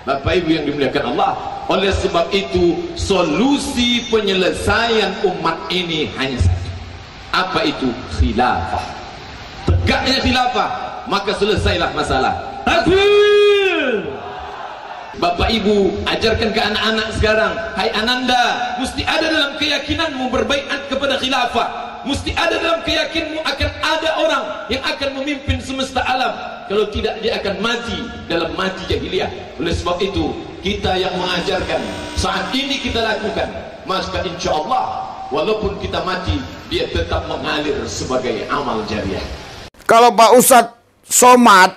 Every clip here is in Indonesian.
Bapak Ibu yang dimuliakan Allah, oleh sebab itu solusi penyelesaian umat ini hanya satu. Apa itu? Khilafah. Tegaknya khilafah, maka selesailah masalah. Takbir! Bapak Ibu, ajarkan ke anak-anak sekarang, hai Ananda, mesti ada dalam keyakinanmu berbaiat kepada khilafah. Mesti ada dalam keyakinanmu akan ada orang yang akan memimpin semesta alam. Kalau tidak, dia akan mati dalam mati jahiliyah. Oleh sebab itu, kita yang mengajarkan saat ini kita lakukan, maka insya Allah walaupun kita mati, dia tetap mengalir sebagai amal jariah. Kalau Pak Ustadz Somad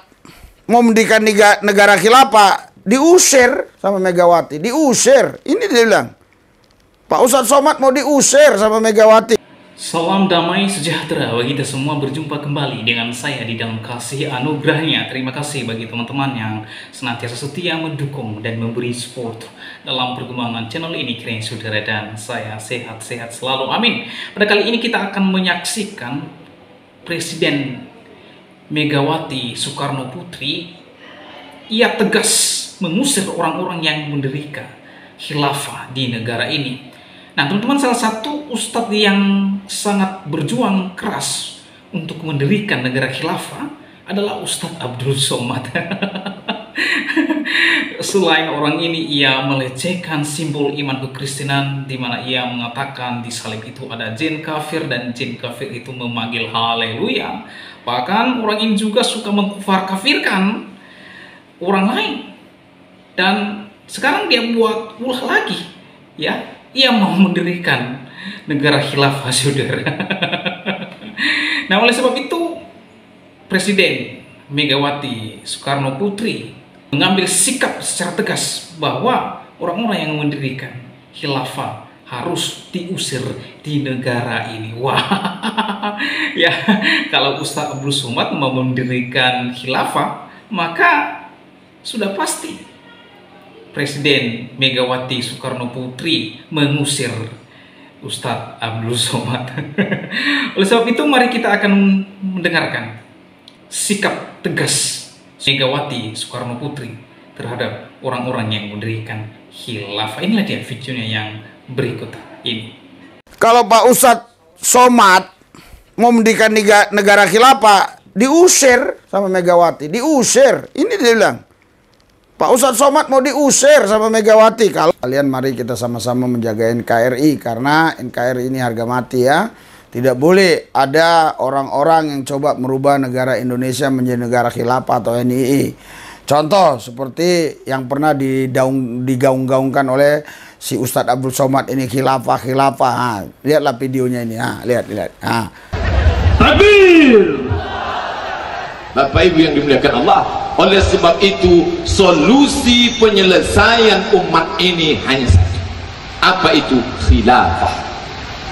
mau mendirikan negara khilafah, diusir sama Megawati, diusir. Ini dia bilang, Pak Ustadz Somad mau diusir sama Megawati. Salam damai sejahtera bagi kita semua, berjumpa kembali dengan saya di dalam kasih anugerahnya. Terima kasih bagi teman-teman yang senantiasa setia mendukung dan memberi support dalam perkembangan channel ini. Kiranya saudara dan saya sehat-sehat selalu, amin. Pada kali ini kita akan menyaksikan Presiden Megawati Soekarno Putri. Ia tegas mengusir orang-orang yang mendirikan khilafah di negara ini. Nah teman-teman, salah satu ustadz yang sangat berjuang keras untuk mendirikan negara khilafah adalah Ustadz Abdul Somad. Selain orang ini, ia melecehkan simbol iman kekristenan, di mana ia mengatakan di salib itu ada jin kafir dan jin kafir itu memanggil haleluya. Bahkan orang ini juga suka mengkafir-kafirkan orang lain. Dan sekarang dia buat ulah lagi, ya. Ia mau mendirikan negara khilafah, saudara. Nah, oleh sebab itu Presiden Megawati Soekarno Putri mengambil sikap secara tegas bahwa orang-orang yang mendirikan khilafah harus diusir di negara ini. Wah, ya, kalau Ustadz Abdul Somad mau mendirikan khilafah, maka sudah pasti Presiden Megawati Soekarno Putri mengusir Ustadz Abdul Somad. Oleh sebab itu, mari kita akan mendengarkan sikap tegas Megawati Soekarno Putri terhadap orang-orang yang mendirikan khilafah. Inilah dia videonya yang berikut ini. Kalau Pak Ustadz Somad mau mendirikan negara khilafah, diusir sama Megawati, diusir. Ini dia bilang, Pak Ustadz Somad mau diusir sama Megawati. Kalau kalian, mari kita sama-sama menjaga NKRI, karena NKRI ini harga mati, ya. Tidak boleh ada orang-orang yang coba merubah negara Indonesia menjadi negara khilafah atau NII. Contoh seperti yang pernah digaung-gaungkan oleh si Ustadz Abdul Somad ini, khilafah. Nah, lihatlah videonya ini. Lihat. Takbir! Bapak Ibu yang dimuliakan Allah, oleh sebab itu solusi penyelesaian umat ini hanya satu. Apa itu? Khilafah.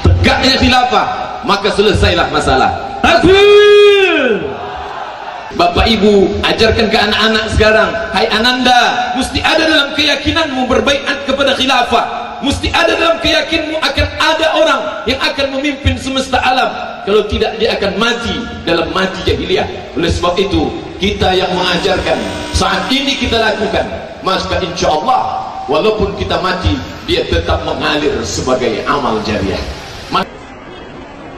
Tegaknya khilafah, maka selesailah masalah. Takbir! Bapak Ibu, ajarkan ke anak-anak sekarang, hai Ananda, mesti ada dalam keyakinanmu berbaiat kepada khilafah. Mesti ada dalam keyakinanmu akan ada orang yang akan memimpin semesta alam. Kalau tidak, dia akan mati dalam mati jahiliyah. Oleh sebab itu, kita yang mengajarkan saat ini kita lakukan, maka insya Allah walaupun kita mati, dia tetap mengalir sebagai amal jariah.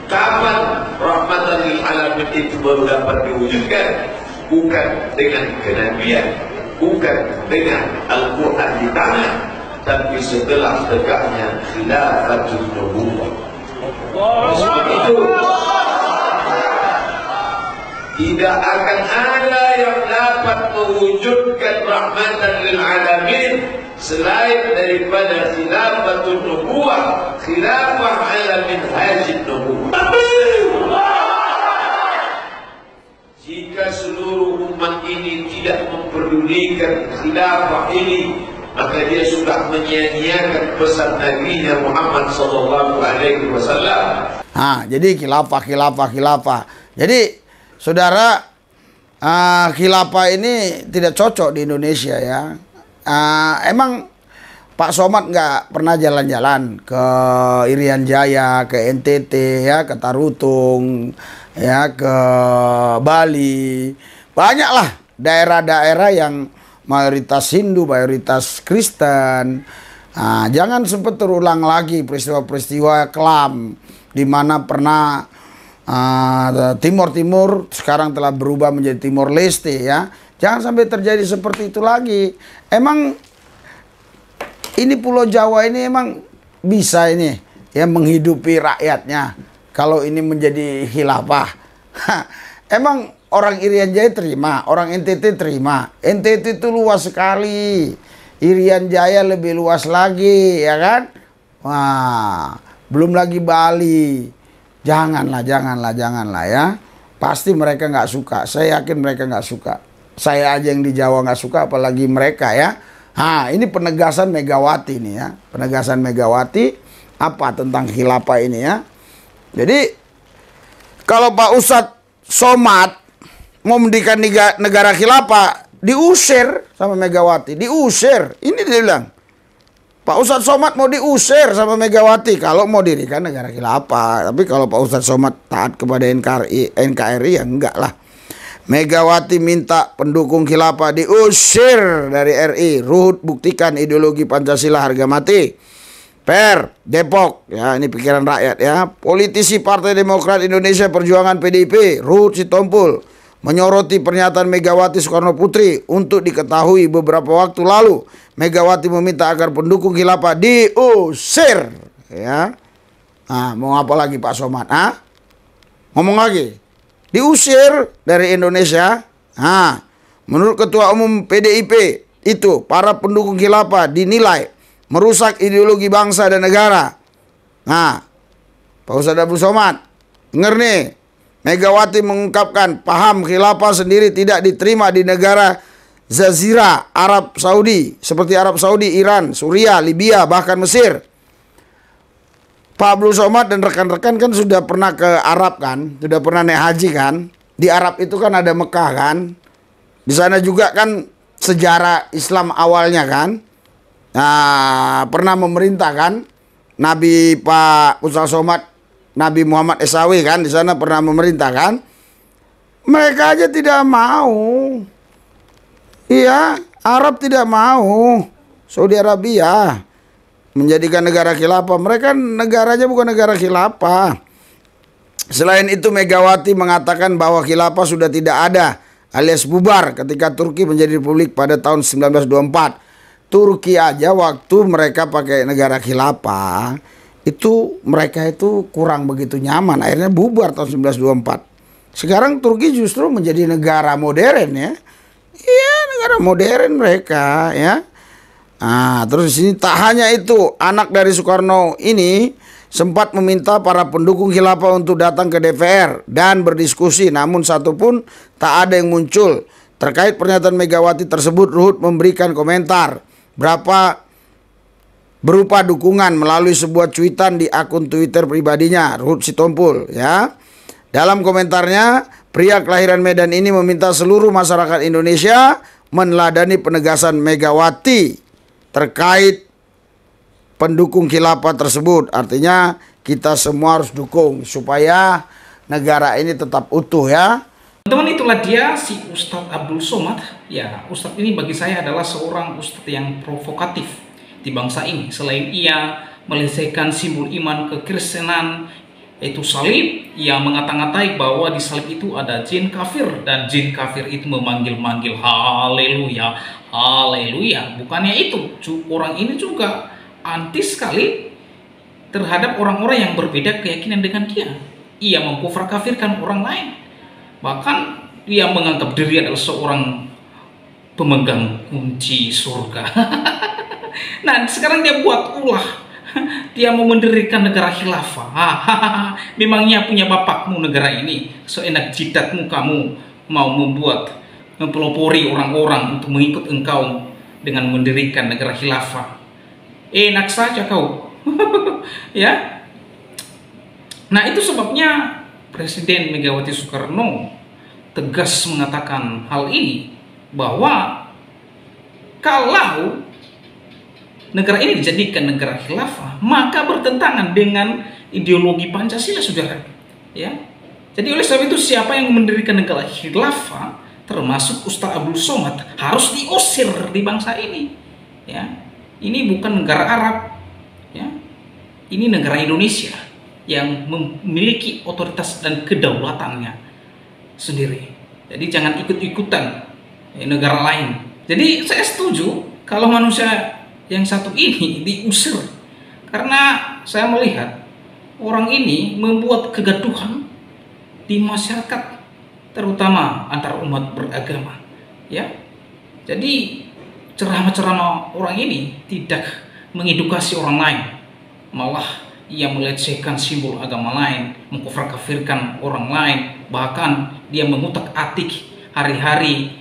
Kapan rahmatan lil alamin itu baru dapat diwujudkan? Bukan dengan kenabian, bukan dengan Al-Quran di tangan, tapi setelah tegaknya khilafatul nubuwwah. Sebab itu tidak akan ada yang dapat mewujudkan rahmatan lil alamin selain daripada khilafatul nubuwwah, khilafah ala minhajin nubuwwah. Jika seluruh umat ini tidak memperdulikan khilafah ini, maka dia sudah menyia-nyiakan pesan Nabi Muhammad SAW. Jadi khilafah. Jadi saudara, khilafah ini tidak cocok di Indonesia, ya. Emang Pak Somad nggak pernah jalan-jalan ke Irian Jaya, ke NTT, ya, ke Tarutung, ya, ke Bali. Banyaklah daerah-daerah yang mayoritas Hindu, mayoritas Kristen. Nah, jangan sempat terulang lagi peristiwa-peristiwa kelam di mana pernah Timur Timur sekarang telah berubah menjadi Timor Leste ya. Jangan sampai terjadi seperti itu lagi. Emang ini Pulau Jawa ini emang bisa ini ya menghidupi rakyatnya kalau ini menjadi khilafah. Emang orang Irian Jaya terima, orang NTT terima. NTT itu luas sekali. Irian Jaya lebih luas lagi, ya kan? Wah, belum lagi Bali. Janganlah ya. Pasti mereka nggak suka. Saya yakin mereka nggak suka. Saya aja yang di Jawa nggak suka, apalagi mereka ya. Ini penegasan Megawati nih ya. Penegasan Megawati apa tentang khilafah ini ya. Jadi kalau Pak Ustadz Somad mau mendirikan negara khilafah, diusir sama Megawati, diusir. Ini dia bilang, Pak Ustadz Somad mau diusir sama Megawati kalau mau dirikan negara khilafah. Tapi kalau Pak Ustadz Somad taat kepada NKRI ya enggak lah. Megawati minta pendukung khilafah diusir dari RI. Ruhut buktikan ideologi Pancasila harga mati. Depok, ya ini pikiran rakyat ya. Politisi Partai Demokrat Indonesia Perjuangan PDIP, Ruhut Sitompul, menyoroti pernyataan Megawati Soekarno Putri. Untuk diketahui beberapa waktu lalu Megawati meminta agar pendukung khilafah diusir ya. Mau apa lagi Pak Somad? Ngomong lagi, diusir dari Indonesia. Menurut Ketua Umum PDIP itu, para pendukung khilafah dinilai merusak ideologi bangsa dan negara. Pak Ustadz Abdul Somad, denger nih, Megawati mengungkapkan paham khilafah sendiri tidak diterima di negara Jazirah Arab Saudi seperti Arab Saudi, Iran, Suriah, Libya, bahkan Mesir. Pak Abdul Somad dan rekan-rekan kan sudah pernah ke Arab kan, sudah pernah naik haji kan. Di Arab itu kan ada Mekah kan. Di sana juga kan sejarah Islam awalnya kan. Pernah memerintah kan Nabi Pak Ustadz Somad, Nabi Muhammad SAW kan di sana pernah memerintah kan. Mereka aja tidak mau. Iya, Arab tidak mau. Saudi Arabia menjadikan negara khilafah. Mereka negaranya bukan negara khilafah. Selain itu Megawati mengatakan bahwa khilafah sudah tidak ada alias bubar ketika Turki menjadi republik pada tahun 1924. Turki aja waktu mereka pakai negara khilafah itu mereka itu kurang begitu nyaman, akhirnya bubar tahun 1924. Sekarang Turki justru menjadi negara modern ya. Iya, negara modern mereka ya. Terus di sini tak hanya itu, anak dari Soekarno ini sempat meminta para pendukung khilafah untuk datang ke DPR dan berdiskusi, namun satupun tak ada yang muncul. Terkait pernyataan Megawati tersebut, Ruhut memberikan komentar berupa dukungan melalui sebuah cuitan di akun Twitter pribadinya, Ruhut Sitompul ya. Dalam komentarnya, pria kelahiran Medan ini meminta seluruh masyarakat Indonesia meneladani penegasan Megawati terkait pendukung khilafah tersebut. Artinya kita semua harus dukung supaya negara ini tetap utuh ya. Teman-teman, itulah dia si Ustadz Abdul Somad. Ya, Ustadz ini bagi saya adalah seorang Ustadz yang provokatif di bangsa ini. Selain ia melecehkan simbol iman kekristenan yaitu salib, ia mengata-ngatai bahwa di salib itu ada jin kafir dan jin kafir itu memanggil-manggil haleluya, haleluya. Bukannya itu, orang ini juga anti sekali terhadap orang-orang yang berbeda keyakinan dengan dia. Ia mengkufar-kafirkan orang lain. Bahkan dia menganggap diri adalah seorang pemegang kunci surga. Nah, sekarang dia buat ulah. Dia mau mendirikan negara khilafah. Memangnya punya bapakmu negara ini? Seenak jidatmu kamu mau mempelopori orang-orang untuk mengikut engkau dengan mendirikan negara khilafah. Enak saja kau. Ya. Nah, itu sebabnya Presiden Megawati Soekarno tegas mengatakan hal ini, bahwa kalau negara ini dijadikan negara khilafah, maka bertentangan dengan ideologi Pancasila, saudara. Ya. Jadi oleh sebab itu siapa yang mendirikan negara khilafah termasuk Ustaz Abdul Somad, harus diusir di bangsa ini. Ya, ini bukan negara Arab, ya, ini negara Indonesia yang memiliki otoritas dan kedaulatannya sendiri. Jadi jangan ikut-ikutan negara lain. Jadi saya setuju kalau manusia yang satu ini diusir, karena saya melihat orang ini membuat kegaduhan di masyarakat, terutama antar umat beragama, ya. Jadi ceramah-ceramah orang ini tidak mengedukasi orang lain, malah ia melecehkan simbol agama lain, mengkafir-kafirkan orang lain, bahkan dia mengutak-atik hari-hari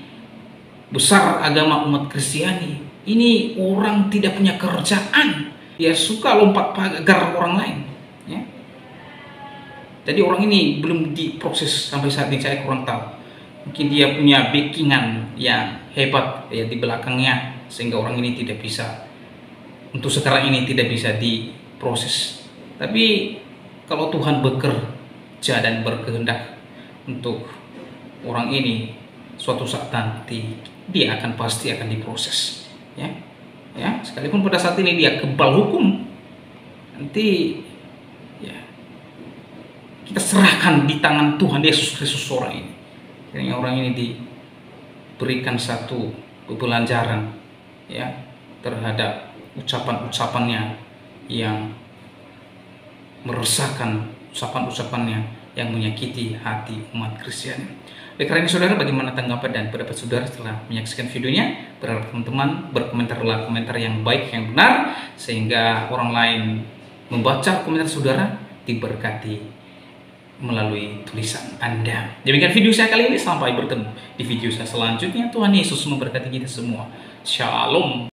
besar agama umat Kristiani. Ini orang tidak punya kerjaan, dia suka lompat pagar orang lain, ya. Jadi orang ini belum diproses sampai saat ini, saya kurang tahu. Mungkin dia punya backingan yang hebat ya di belakangnya, sehingga orang ini tidak bisa, untuk sekarang ini tidak bisa diproses. Tapi kalau Tuhan bekerja dan berkehendak untuk orang ini, suatu saat nanti dia pasti akan diproses, ya. Ya, sekalipun pada saat ini dia kebal hukum, nanti ya kita serahkan di tangan Tuhan Yesus Kristus orang ini. Kiranya orang ini diberikan satu pembelajaran, ya, terhadap ucapan-ucapannya yang meresahkan, ucapan-ucapannya yang menyakiti hati umat Kristiani. Oleh karena ini saudara, bagaimana tanggapan dan pendapat saudara setelah menyaksikan videonya? Berharap teman-teman berkomentarlah komentar yang baik, yang benar, sehingga orang lain membaca komentar saudara diberkati melalui tulisan Anda. Demikian video saya kali ini, sampai bertemu di video saya selanjutnya. Tuhan Yesus memberkati kita semua. Shalom.